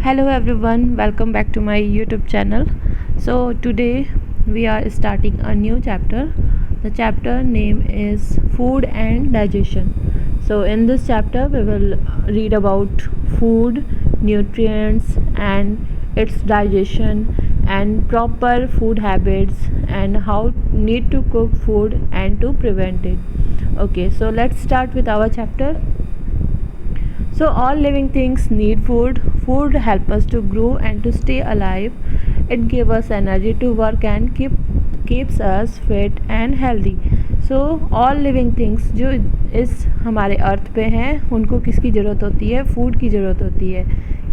Hello everyone, welcome back to my YouTube channel. So today we are starting a new chapter. The chapter name is Food and Digestion. So in this chapter we will read about food, nutrients and its digestion and proper food habits and how need to cook food and to prevent it. Okay, so let's start with our chapter. So all living things need food. Food helps us to grow and to stay alive. It gives us energy to work and keeps us fit and healthy. So all living things जो इस हमारे अर्थ पे हैं उनको किसकी ज़रूरत होती है? फूड की ज़रूरत होती है.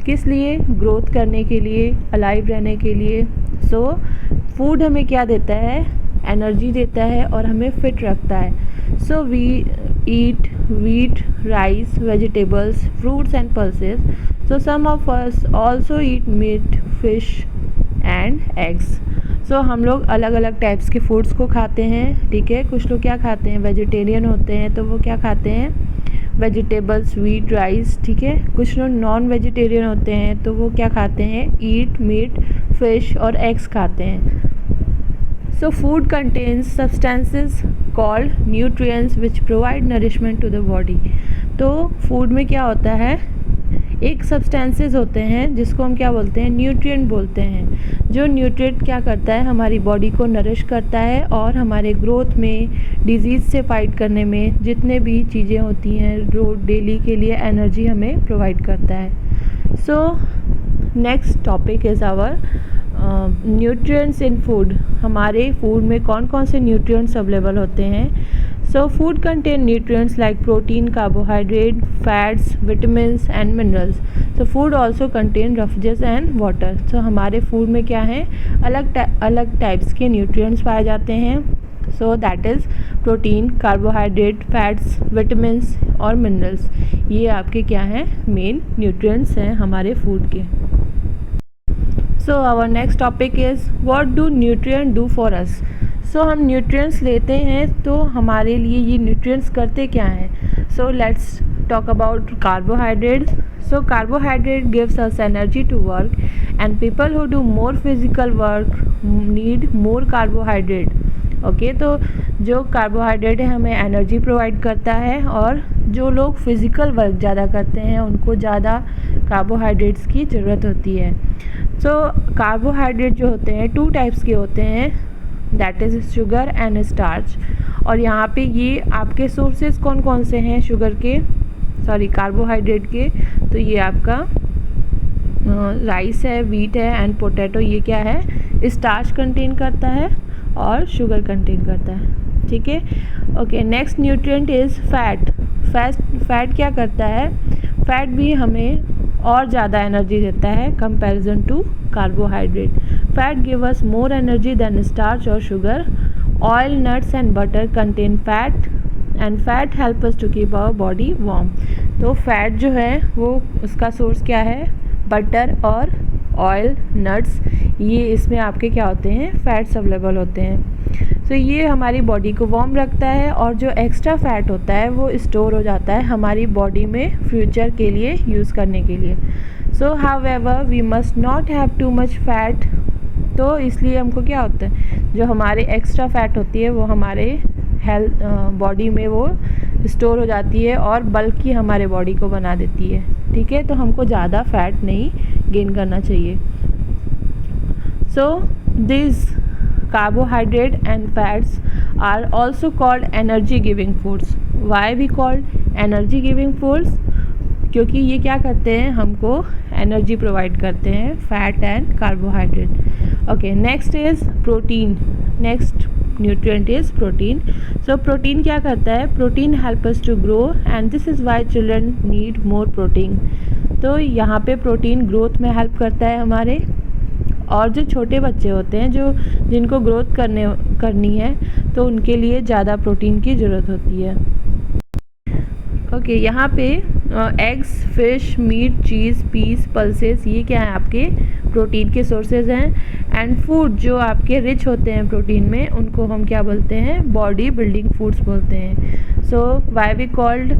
किस लिए? ग्रोथ करने के लिए, अलाइव रहने के लिए. सो फूड हमें क्या देता है? एनर्जी देता है और हमें फिट रखता है. So we eat wheat, rice, vegetables, fruits and pulses. So some of us also eat meat, fish and eggs. So हम लोग अलग अलग टाइप्स के फूड्स को खाते हैं. ठीक है, कुछ लोग क्या खाते हैं? वेजिटेरियन होते हैं तो वो क्या खाते हैं? Vegetables, wheat, rice. ठीक है, कुछ लोग नॉन वेजिटेरियन होते हैं तो वो क्या खाते हैं? ईट मीट, फिश और एग्स खाते हैं. So food contains substances called nutrients which provide nourishment to the body. तो फूड में क्या होता है? एक सब्सटेंसेस होते हैं जिसको हम क्या बोलते हैं? न्यूट्रिएंट बोलते हैं. जो न्यूट्रिएंट क्या करता है? हमारी बॉडी को नरिश करता है और हमारे ग्रोथ में, डिजीज़ से फाइट करने में जितने भी चीज़ें होती हैं जो डेली के लिए एनर्जी हमें प्रोवाइड करता है. So next topic is our nutrients in food. हमारे फूड में कौन कौन से न्यूट्रिएंट्स अवेलेबल होते हैं? So food contain nutrients like protein, carbohydrate, fats, vitamins and minerals. So food also contain refrigerants and water. So हमारे फूड में क्या है? अलग टाइप्स के न्यूट्रिएंट्स पाए जाते हैं. So that is protein, carbohydrate, fats, vitamins और मिनरल्स. ये आपके क्या हैं? मेन न्यूट्रिएंट्स हैं हमारे फूड के. So our next topic is what do nutrient do for us. So हम न्यूट्रिएंट्स लेते हैं तो हमारे लिए ये न्यूट्रिएंट्स करते क्या हैं? So let's talk about carbohydrates. So carbohydrate gives us energy to work and people who do more physical work need more carbohydrate. Okay, तो जो कार्बोहाइड्रेट है हमें एनर्जी प्रोवाइड करता है और जो लोग फिज़िकल वर्क ज़्यादा करते हैं उनको ज़्यादा कार्बोहाइड्रेट्स की ज़रूरत होती है. सो कार्बोहाइड्रेट जो होते हैं टू टाइप्स के होते हैं, that is sugar and starch. और यहाँ पे ये आपके सोर्सेज कौन कौन से हैं शुगर के, कार्बोहाइड्रेट के? तो ये आपका राइस है, व्हीट है एंड पोटैटो. ये क्या है? स्टार्च कंटेन करता है और शुगर कंटेन करता है. ठीक है, okay. Next nutrient is fat. Fat क्या करता है? फैट भी हमें और ज़्यादा एनर्जी देता है comparison to carbohydrate. Fat give us more energy than starch और sugar. Oil, nuts and butter contain fat and fat help us to keep our body warm. तो फैट जो है वो उसका सोर्स क्या है? बटर और ऑयल, नट्स. ये इसमें आपके क्या होते हैं? फैट्स अवेलेबल होते हैं. तो ये हमारी बॉडी को वार्म रखता है और जो एक्स्ट्रा फैट होता है वो स्टोर हो जाता है हमारी बॉडी में फ्यूचर के लिए यूज़ करने के लिए. So however we must not have too much fat. तो इसलिए हमको क्या होता है? जो हमारे एक्स्ट्रा फैट होती है वो हमारे हेल्थ बॉडी में वो स्टोर हो जाती है और बल्कि हमारे बॉडी को बना देती है. ठीक है, तो हमको ज़्यादा फैट नहीं गेन करना चाहिए. So this carbohydrate and fats are also called energy giving foods. Why we called energy giving foods? क्योंकि ये क्या करते हैं? हमको एनर्जी प्रोवाइड करते हैं. Fat and carbohydrate. Okay, next is protein. Next nutrient is protein. So protein क्या करता है? Protein help us to grow and this is why children need more protein. तो यहाँ पे प्रोटीन ग्रोथ में हेल्प करता है हमारे. और जो छोटे बच्चे होते हैं जिनको ग्रोथ करनी है तो उनके लिए ज़्यादा प्रोटीन की ज़रूरत होती है. ओके, यहाँ पे एग्स, फिश, मीट, चीज़, पीस, पल्सेस ये क्या है? आपके प्रोटीन के सोर्सेज हैं. एंड फूड जो आपके रिच होते हैं प्रोटीन में उनको हम क्या बोलते हैं? बॉडी बिल्डिंग फूड्स बोलते हैं. So why we called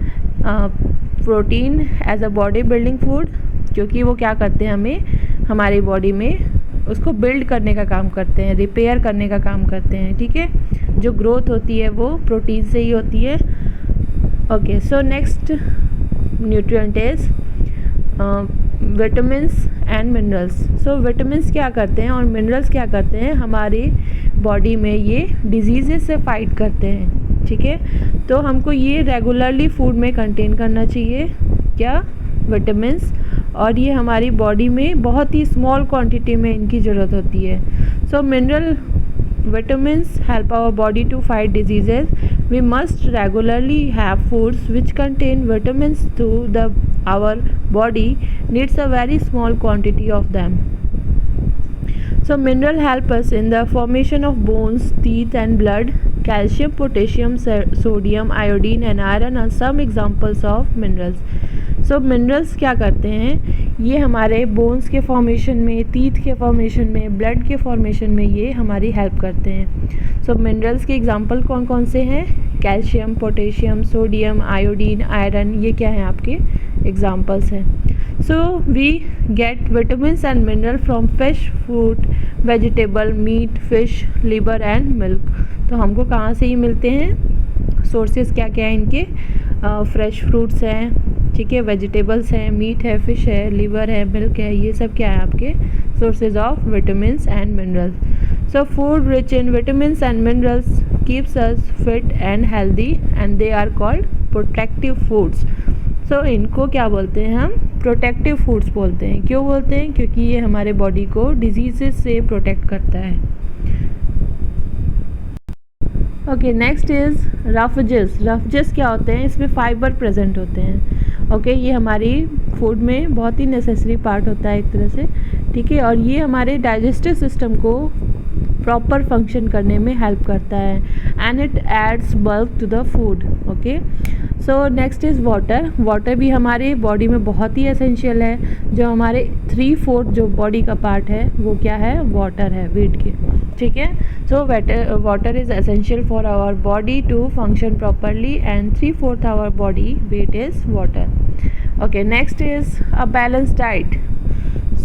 protein as a body building food? क्योंकि वो क्या करते हैं, हमें हमारी बॉडी में उसको बिल्ड करने का काम करते हैं, रिपेयर करने का काम करते हैं, ठीक है। जो ग्रोथ होती है वो प्रोटीन से ही होती है। Okay, so next nutrient is vitamins and minerals. So vitamins क्या करते हैं और मिनरल्स क्या करते हैं, हमारी बॉडी में ये डिजीज़ से फाइट करते हैं, ठीक है। तो हमको ये रेगुलरली फूड में कंटेन करना चाहिए, क्या, विटामिन्स, और ये हमारी बॉडी में बहुत ही स्मॉल क्वांटिटी में इनकी ज़रूरत होती है। सो mineral vitamins help our body to fight diseases. We must regularly have foods which contain vitamins to our body needs a very small quantity of them. So mineral help us in the formation of bones, teeth and blood. Calcium, potassium, sodium, iodine and iron are some examples of minerals. So minerals क्या करते हैं, ये हमारे bones के formation में, teeth के formation में, blood के फॉर्मेशन में ये हमारी हेल्प करते हैं। सो मिनरल्स के एग्जांपल कौन कौन से हैं, calcium, potassium, sodium, iodine, iron, ये क्या हैं आपके एग्जांपल्स हैं। So we get vitamins and mineral from fish, fruit, vegetable, meat, fish, liver and milk. तो हमको कहाँ से ही मिलते हैं, सोर्सेज क्या क्या हैं इनके, फ्रेश फ्रूट्स हैं, ठीक है, वेजिटेबल्स हैं, मीट है, फिश है, लिवर है, मिल्क है, ये सब क्या है आपके sources of vitamins and minerals. So food rich in vitamins and minerals keeps us fit and healthy and they are called protective foods. So इनको क्या बोलते हैं, हम प्रोटेक्टिव फूड्स बोलते हैं। क्यों बोलते हैं, क्योंकि ये हमारे बॉडी को डिजीजेस से प्रोटेक्ट करता है। Okay, next is roughages. Roughages क्या होते हैं, इसमें फाइबर प्रेजेंट होते हैं। ओके, ये हमारी फूड में बहुत ही नेसेसरी पार्ट होता है एक तरह से, ठीक है, और ये हमारे डाइजेस्टिव सिस्टम को प्रॉपर फंक्शन करने में हेल्प करता है and it adds bulk to the food. Okay, so next is water. Water भी हमारे बॉडी में बहुत ही एसेंशियल है। जो हमारे 3/4 जो बॉडी का पार्ट है वो क्या है, वाटर है, वेट के, ठीक है। So water is essential for our body to function properly and 3/4 our body weight is water. Okay, next is a balance diet.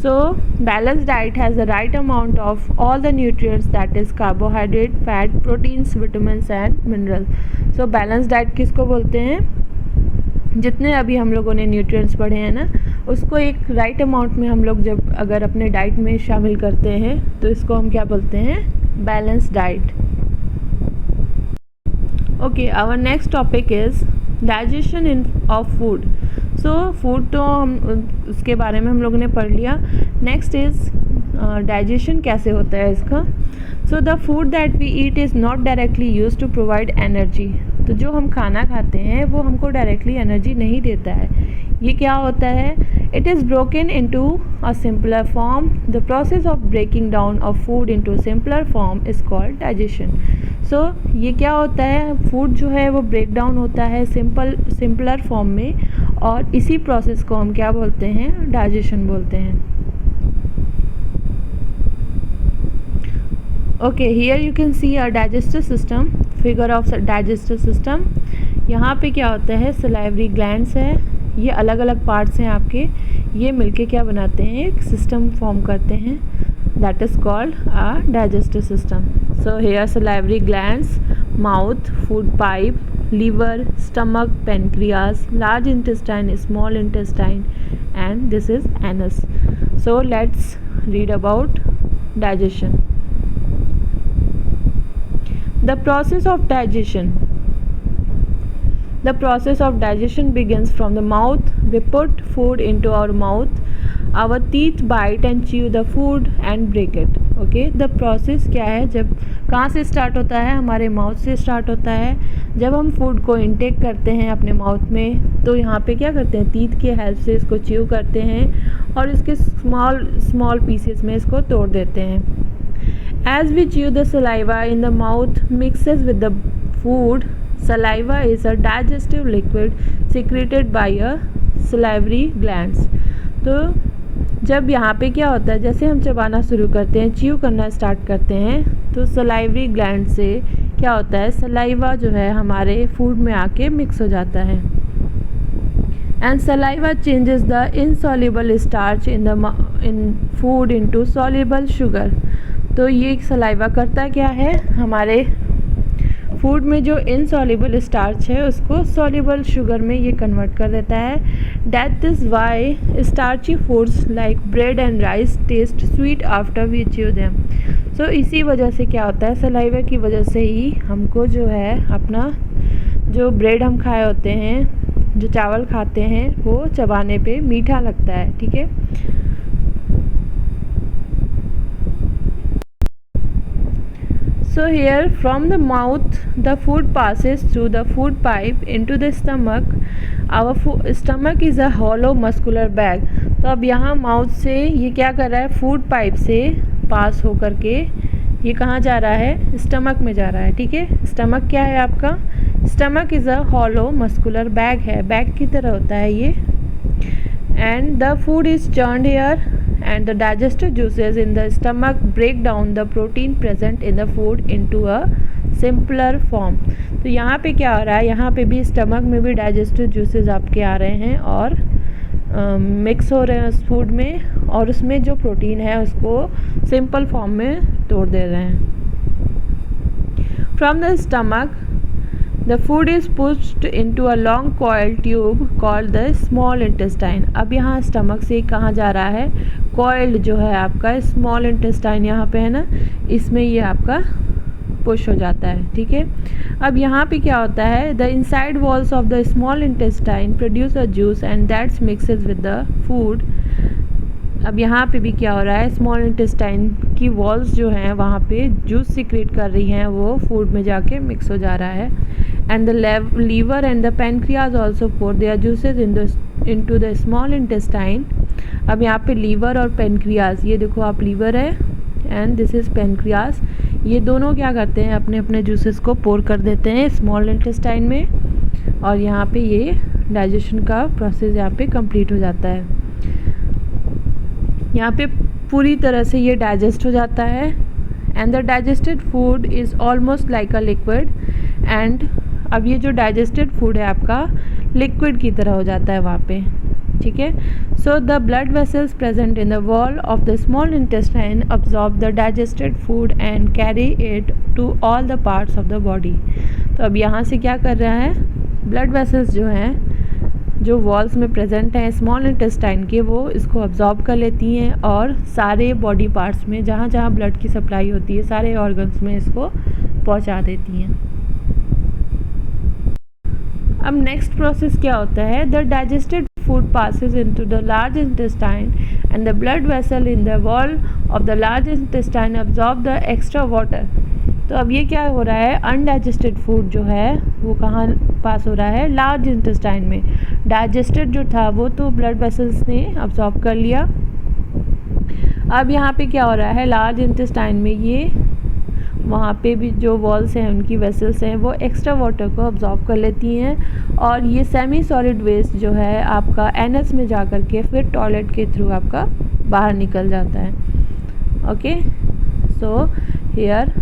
So balanced diet has the right amount of all the nutrients, that is carbohydrate, fat, proteins, vitamins and minerals. So balanced diet किसको बोलते हैं, जितने अभी हम लोगों ने nutrients पढ़े हैं ना, उसको एक राइट अमाउंट में हम लोग जब अगर अपने डाइट में शामिल करते हैं तो इसको हम क्या बोलते हैं, balance diet. Okay, our next topic is digestion in of food. So food तो हम उसके बारे में हम लोगों ने पढ़ लिया। नेक्स्ट इज़ डाइजेशन कैसे होता है इसका। So the food that we eat is not directly use to provide energy. तो जो हम खाना खाते हैं वो हमको डायरेक्टली एनर्जी नहीं देता है। ये क्या होता है, it is broken into a simpler form. The process of breaking down of food into simpler form is called digestion. So ये क्या होता है, फूड जो है वो ब्रेक डाउन होता है सिंपलर फॉर्म में, और इसी प्रोसेस को हम क्या बोलते हैं, डाइजेशन बोलते हैं। Okay, here you can see a digestive system, figure of digestive system. यहाँ पे क्या होता है, सलाइवरी ग्लैंड्स है, ये अलग अलग पार्ट्स हैं आपके, ये मिलके क्या बनाते हैं, एक सिस्टम फॉर्म करते हैं, that is called a digestive system. So here salivary glands, mouth, food pipe, liver, stomach, pancreas, large intestine, small intestine, and this is anus. So let's read about digestion. The process of digestion. The process of digestion begins from the mouth. We put food into our mouth. Our teeth bite and chew the food and break it. Okay, the process क्या है, जब कहाँ से start होता है, हमारे mouth से start होता है। जब हम फूड को इंटेक करते हैं अपने माउथ में तो यहाँ पे क्या करते हैं, टीथ के हेल्प से इसको च्यू करते हैं और इसके स्मॉल पीसेस में इसको तोड़ देते हैं। As we chew the saliva in the mouth mixes with the food. Saliva is a digestive liquid secreted by a salivary glands. तो जब यहाँ पे क्या होता है, जैसे हम चबाना शुरू करते हैं, च्यू करना स्टार्ट करते हैं, तो सलाइवरी ग्लैंड से क्या होता है, सलाइवा जो है हमारे फूड में आके मिक्स हो जाता है। and saliva changes the insoluble starch in food into soluble sugar। तो ये सलाइवा करता क्या है, हमारे फूड में जो इनसॉल्युबल स्टार्च है उसको सॉल्युबल शुगर में ये कन्वर्ट कर देता है। That is why starchy foods like bread and rice taste sweet after we chew them. So इसी वजह से क्या होता है, सलाइवा की वजह से ही हमको जो है अपना जो ब्रेड हम खाए होते हैं, जो चावल खाते हैं, वो चबाने पे मीठा लगता है। ठीक है, so here from the mouth the food passes through the food pipe into the stomach। our stomach is a hollow muscular bag। तो अब यहाँ माउथ से ये क्या कर रहा है, फूड पाइप से पास होकर के ये कहाँ जा रहा है, स्टमक में जा रहा है। ठीक है, स्टमक क्या है आपका, stomach is a hollow muscular bag है, बैग की तरह होता है ये। And the food is churned here and the digestive juices in the stomach break down the protein present in the food into a simpler form। तो यहाँ पे क्या हो रहा है, यहाँ पे भी स्टमक में भी डाइजेस्टिव जूसेस आपके आ रहे हैं और मिक्स हो रहे हैं उस फूड में, और उसमें जो प्रोटीन है उसको सिंपल फॉर्म में तोड़ दे रहे हैं। From the stomach The food is pushed into a long coiled tube called the small intestine। अब यहाँ स्टमक से कहाँ जा रहा है, coiled जो है आपका स्मॉल इंटेस्टाइन यहाँ पे है ना, इसमें ये आपका पुश हो जाता है। ठीक है, अब यहाँ पे क्या होता है, the inside walls of the small intestine produce a juice and that's mixes with the food. अब यहाँ पे भी क्या हो रहा है, स्मॉल इंटेस्टाइन की वॉल्स जो हैं वहाँ पे जूस सीक्रेट कर रही हैं, वो फूड में जाके मिक्स हो जा रहा है। And the liver and the pancreas also pour their juices into the small intestine. अब यहाँ पे लीवर और पेनक्रियाज, ये देखो आप, लीवर है एंड दिस इज़ पेनक्रियाज, ये दोनों क्या करते हैं, अपने अपने जूसेस को पोर कर देते हैं स्मॉल इंटेस्टाइन में, और यहाँ पे ये डाइजेशन का प्रोसेस यहाँ पे कंप्लीट हो जाता है। यहाँ पे पूरी तरह से ये डाइजेस्ट हो जाता है। And the digested food is almost like a liquid. And अब ये जो डाइजेस्टेड फूड है आपका लिक्विड की तरह हो जाता है वहाँ पे। ठीक है, so the blood vessels present in the wall of the small intestine absorb the digested food and carry it to all the parts of the body. तो अब यहाँ से क्या कर रहा है, ब्लड वेसल्स जो हैं, जो वॉल्स में प्रेजेंट हैं स्मॉल इंटेस्टाइन के, वो इसको अब्जॉर्ब कर लेती हैं और सारे बॉडी पार्ट्स में जहाँ जहाँ ब्लड की सप्लाई होती है, सारे ऑर्गन्स में इसको पहुँचा देती हैं। अब नेक्स्ट प्रोसेस क्या होता है, the digested food passes into the large intestine and the blood vessel in the wall of the large intestine absorb the extra water। तो अब ये क्या हो रहा है, अनडाइजेस्टेड फूड जो है वो कहाँ पास हो रहा है, लार्ज इंटेस्टाइन में। डाइजेस्टेड जो था वो तो ब्लड वेसल्स ने अब्जॉर्ब कर लिया। अब यहाँ पे क्या हो रहा है, लार्ज इंटेस्टाइन में ये वहाँ पे भी जो वॉल्स हैं, उनकी वेसल्स हैं, वो एक्स्ट्रा वाटर को अब्जॉर्ब कर लेती हैं, और ये सेमी सॉलिड वेस्ट जो है आपका एनएस में जा कर के फिर टॉयलेट के थ्रू आपका बाहर निकल जाता है। Okay, so here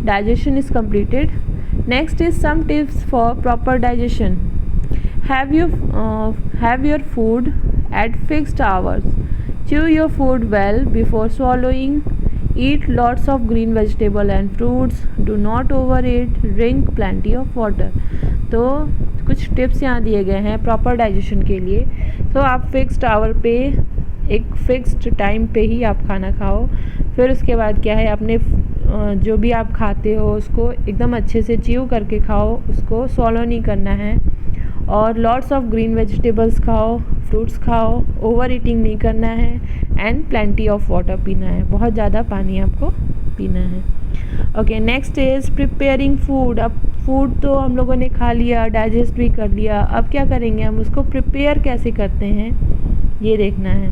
digestion is completed। Next is some tips for proper digestion। Have your food at fixed hours। Chew your food well before swallowing। Eat lots of green vegetable and fruits। Do not overeat। Drink plenty of water। तो कुछ tips यहाँ दिए गए हैं proper digestion के लिए। तो आप फिक्स्ड आवर पे, एक फिक्स्ड टाइम पे ही आप खाना खाओ। फिर उसके बाद क्या है, अपने जो भी आप खाते हो उसको एकदम अच्छे से च्यू करके खाओ, उसको सॉलो नहीं करना है। और लॉट्स ऑफ ग्रीन वेजिटेबल्स खाओ, फ्रूट्स खाओ, ओवर ईटिंग नहीं करना है, एंड प्लेंटी ऑफ वाटर पीना है, बहुत ज़्यादा पानी आपको पीना है। Okay, next is preparing food. अब फूड तो हम लोगों ने खा लिया, डाइजेस्ट भी कर लिया, अब क्या करेंगे, हम उसको प्रिपेयर कैसे करते हैं ये देखना है।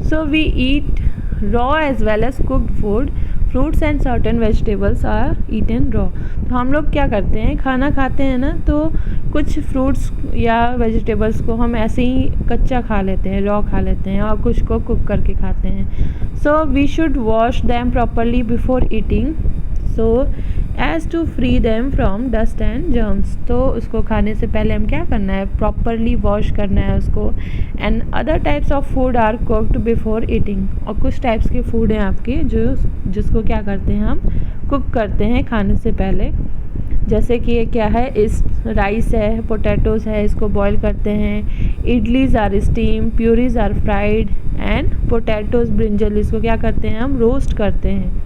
So we eat raw as well as cooked food। fruits and certain vegetables are eaten raw। तो हम लोग क्या करते हैं, खाना खाते हैं ना, तो कुछ फ्रूट्स या वेजिटेबल्स को हम ऐसे ही कच्चा खा लेते हैं, रॉ खा लेते हैं, और कुछ को कुक करके खाते हैं। So we should wash them properly before eating. So as to free them from dust and germs. तो उसको खाने से पहले हम क्या करना है, प्रॉपरली वॉश करना है उसको। And other types of food are cooked before eating. और कुछ टाइप्स के फूड हैं आपके जिसको क्या करते हैं, हम कुक करते हैं खाने से पहले। जैसे कि ये क्या है, इस राइस है, पोटैटोज़ है, इसको बॉईल करते हैं। Idlis are steam, puris are fried and potatoes brinjal, इसको क्या करते हैं, हम रोस्ट करते हैं।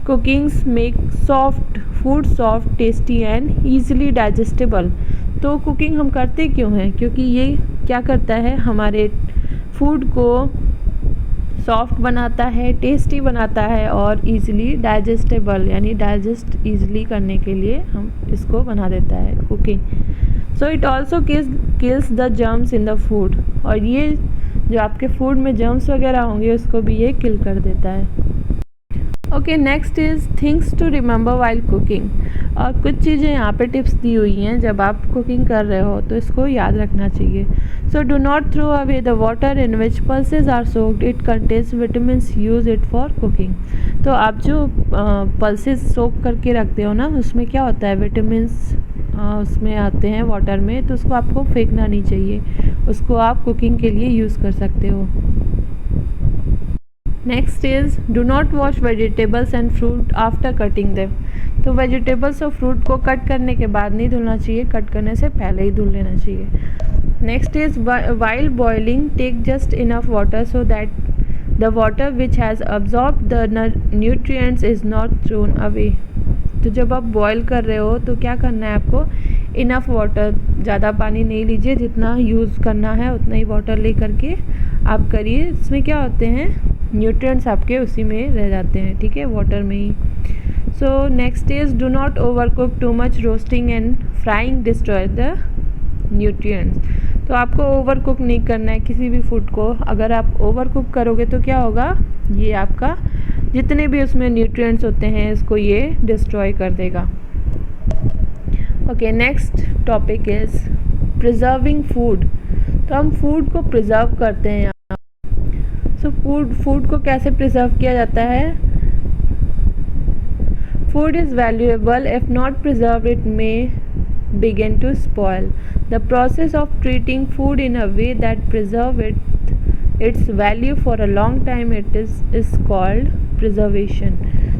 Cookings make soft food soft, tasty and easily digestible. तो कुकिंग हम करते क्यों हैं, क्योंकि ये क्या करता है, हमारे फूड को सॉफ्ट बनाता है, टेस्टी बनाता है और इजीली डाइजेस्टेबल यानी डाइजेस्ट इजीली करने के लिए हम इसको बना देता है cooking. So it also kills the germs in the food. और ये जो आपके फूड में जर्म्स वगैरह होंगे उसको भी ये किल कर देता है। Okay, next is things to remember while cooking. और कुछ चीज़ें यहाँ पे टिप्स दी हुई हैं, जब आप कुकिंग कर रहे हो तो इसको याद रखना चाहिए। So do not throw away the water in which pulses are soaked, it contains vitamins, use it for cooking. तो आप जो पल्सेज सोक करके रखते हो ना, उसमें क्या होता है, विटामिन्स उसमें आते हैं वाटर में, तो उसको आपको फेंकना नहीं चाहिए, उसको आप कुकिंग के लिए यूज़ कर सकते हो। Next is do not wash vegetables and fruit after cutting them. तो वेजिटेबल्स और फ्रूट को कट करने के बाद नहीं धुलना चाहिए, कट करने से पहले ही धुल लेना चाहिए। Next is while boiling take just enough water so that the water which has absorb the nutrients is not thrown away. तो जब आप बॉईल कर रहे हो तो क्या करना है आपको, इनफ वाटर, ज़्यादा पानी नहीं लीजिए, जितना यूज़ करना है उतना ही वाटर ले करके आप करिए। इसमें क्या होते हैं, न्यूट्रिएंट्स आपके उसी में रह जाते हैं, ठीक है, वाटर में ही। So next is do not over cook too much, roasting and frying destroy the nutrients. तो आपको ओवर कुक नहीं करना है किसी भी फूड को। अगर आप ओवर कुक करोगे तो क्या होगा, ये आपका जितने भी उसमें न्यूट्रिएंट्स होते हैं इसको ये डिस्ट्रॉय कर देगा। Okay, next topic is preserving food. तो हम फूड को प्रिजर्व करते हैं। सो फूड को कैसे प्रिजर्व किया जाता है, food is valuable if not preserve it may begin to spoil. The process of treating food in a way that preserve its value for a long time is called preservation.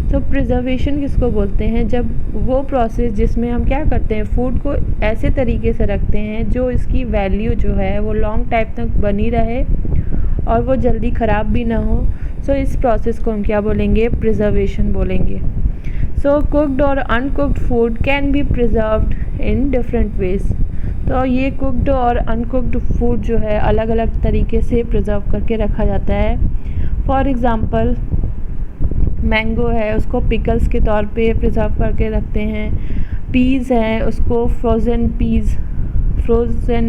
So preservation किसको बोलते हैं, जब वो process जिसमें हम क्या करते हैं, फूड को ऐसे तरीके से रखते हैं जो इसकी वैल्यू जो है वो लॉन्ग टाइम तक बनी रहे और वो जल्दी ख़राब भी ना हो। सो इस प्रोसेस को हम क्या बोलेंगे, प्रिजर्वेशन बोलेंगे। सो कुक्ड और uncooked food can be preserved in different ways. तो ये कुक्ड और अनकुक्ड फूड जो है अलग अलग तरीके से प्रिजर्व करके रखा जाता है। फॉर एग्ज़ाम्पल मैंगो है, उसको पिकल्स के तौर पे प्रिजर्व करके रखते हैं। पीज़ हैं, उसको फ्रोज़न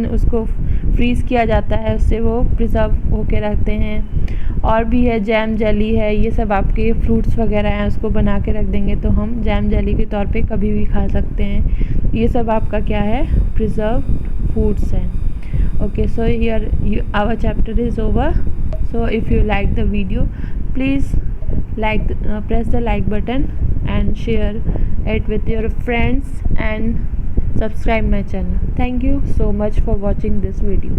उसको फ्रीज़ किया जाता है, उससे वो प्रिजर्व होके रखते हैं। और भी है जैम जेली है, ये सब आपके फ्रूट्स वगैरह हैं, उसको बना के रख देंगे तो हम जैम जेली के तौर पे कभी भी खा सकते हैं। ये सब आपका क्या है, प्रिजर्व फूड्स हैं। Okay, so here our chapter is over. So if you like the video please press the like button and share it with your friends and subscribe my channel. Thank you so much for watching this video.